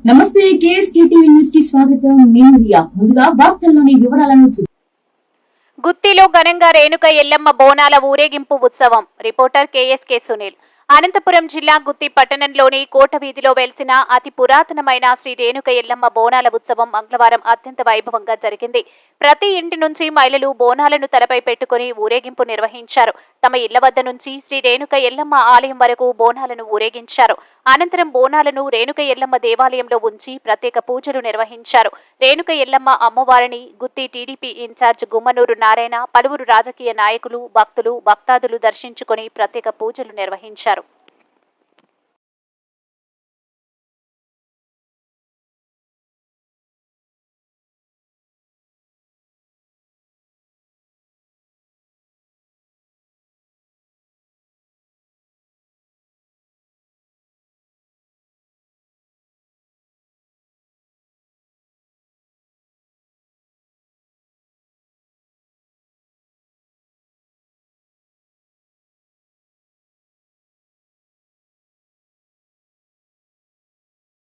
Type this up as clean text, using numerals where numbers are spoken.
నమస్తే KSK TV news కి స్వాగతం. నేను రియా. ముందుగా వార్తల్లోని వివరాలను గుత్తిలో ఘనంగా రేణుక ఎల్లమ్మ బోనాల ఊరేగింపు ఉత్సవం. Reporter KSK Sunil. అనంతపురం జిల్లా గుత్తి పట్టణంలోని కోట వీధిలో వెలిసిన అతి పురాతనమైన శ్రీ రేణుక ఎల్లమ్మ బోనాల ఉత్సవం మంగళవారం అత్యంత వైభవంగా జరిగింది. ప్రతి ఇంటి నుంచి మహిళలు బోనాలను తలపై పెట్టుకుని ఊరేగింపు నిర్వహించారు. తమ ఇళ్ల వద్ద నుంచి శ్రీ రేణుక ఎల్లమ్మ ఆలయం వరకు బోనాలను ఊరేగించారు. అనంతరం బోనాలను రేణుక ఎల్లమ్మ దేవాలయంలో ఉంచి ప్రత్యేక పూజలు నిర్వహించారు. రేణుక ఎల్లమ్మ అమ్మవారిని గుత్తి టీడీపీ ఇన్ఛార్జ్ గుమ్మనూరు నారాయణ, పలువురు రాజకీయ నాయకులు, భక్తులు, భక్తాదులు దర్శించుకుని ప్రత్యేక పూజలు నిర్వహించారు.